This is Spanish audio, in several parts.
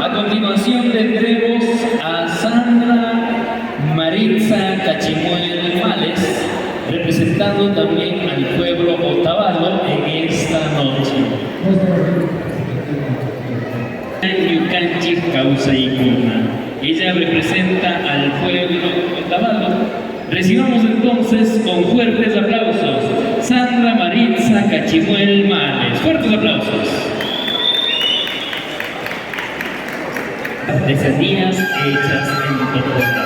A continuación tendremos a Sandra Maritza Cachimuel Males, representando también al pueblo otavalo en esta noche. Yucanchi Causaicuna. Ella representa al pueblo otavalo. Recibamos entonces con fuertes aplausos Sandra Maritza Cachimuel Males. Fuertes aplausos. Artesanías hechas en Totota.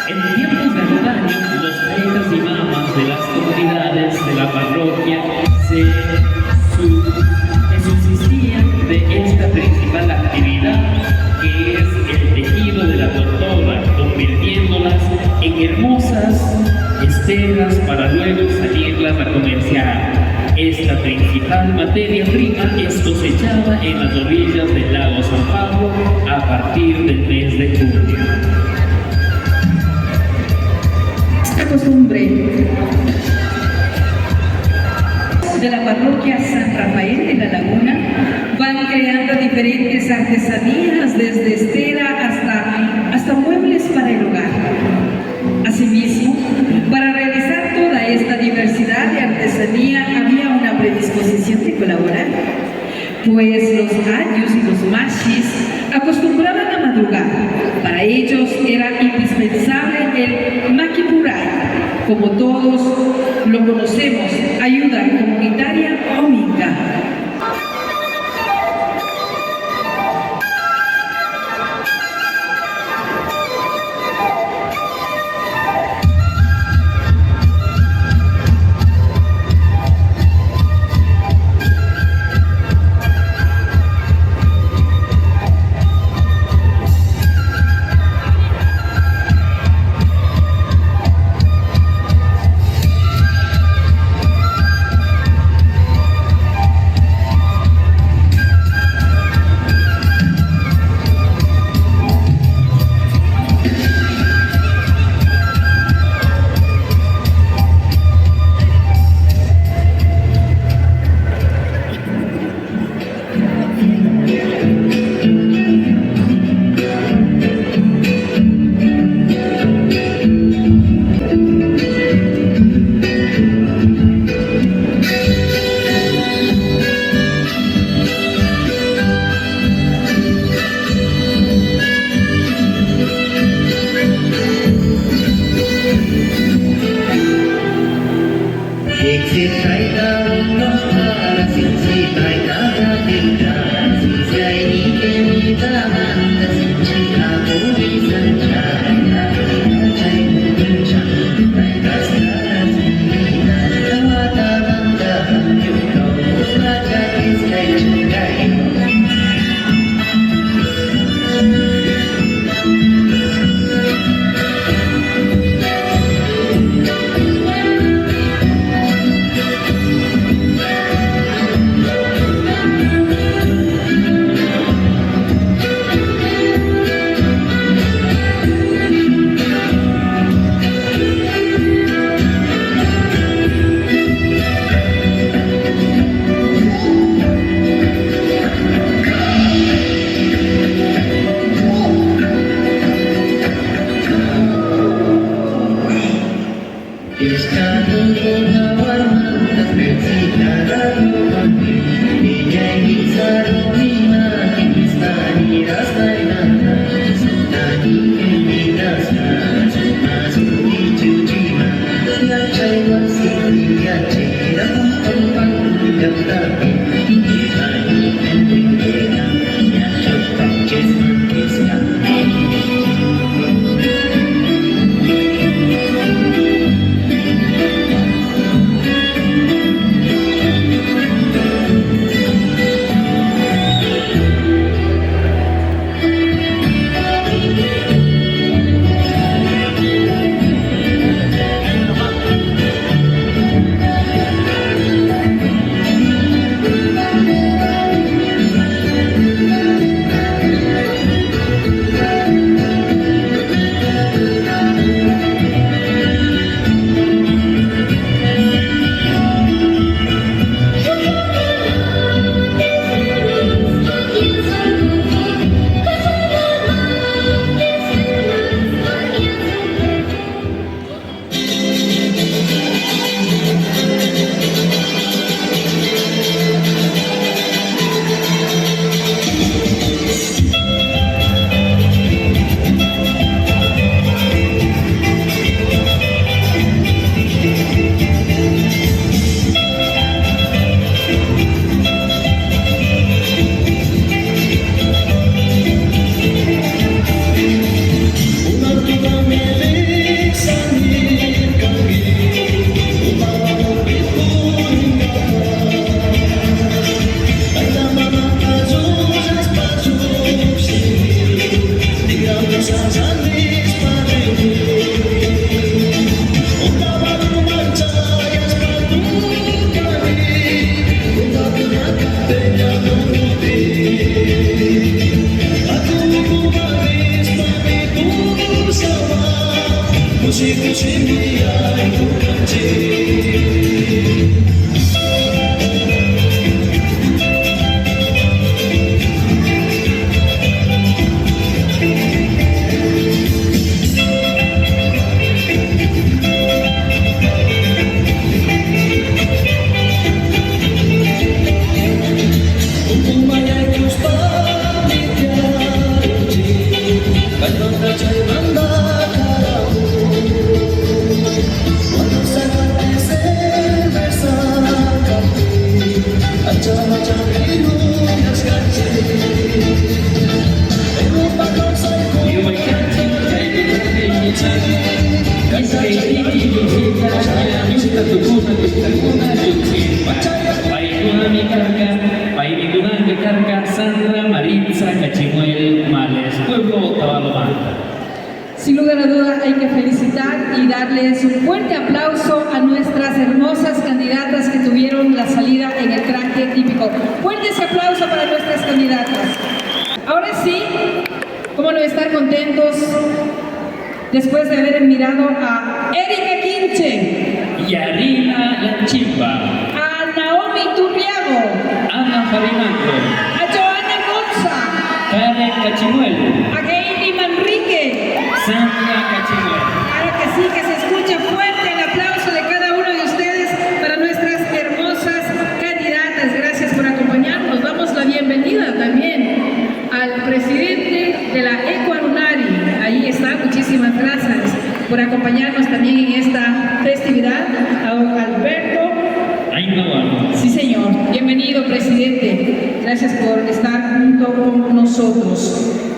En tiempos de antaño, los taitas y mamas de las comunidades de la parroquia se subsistían de esta principal actividad, que es el tejido de la tortora, convirtiéndolas en hermosas estelas para luego salirlas a comerciar. Esta principal materia prima es cosechada en las orillas del lago San Pablo a partir del mes de junio. Esta costumbre de la parroquia San Rafael de la Laguna van creando diferentes artesanías, desde estera hasta muebles para el hogar. Asimismo, para realizar toda esta diversidad de artesanía había una predisposición de colaborar, pues los ayos y los machis acostumbraban a madrugar. Para ellos era indispensable el maquipuray, como todos lo conocemos, ayuda comunitaria o minga. Sandra Maritza Cachimuel Males, pueblo Tabalomanta. Sin lugar a duda hay que felicitar y darles un fuerte aplauso a nuestras hermosas candidatas que tuvieron la salida en el traje típico. Fuerte ese aplauso para nuestras candidatas. Ahora sí, cómo no estar contentos después de haber mirado a Erika Quinche, Yarina La Chimba, a Naomi Turriago, Ana Farimango, a Joana Gonza, Karen Cachimuel, a Heidi Manrique. Sandra Cachimuel. Claro que sí, que se escuche fuerte el aplauso de cada uno de ustedes para nuestras hermosas candidatas. Gracias por acompañarnos. Damos la bienvenida también al presidente de la Ecuanunari. Ahí está, muchísimas gracias por acompañarnos también en esta festividad. A don Alberto. Ahí no vamos. Sí, señor. Bienvenido, presidente. Gracias por estar junto con nosotros.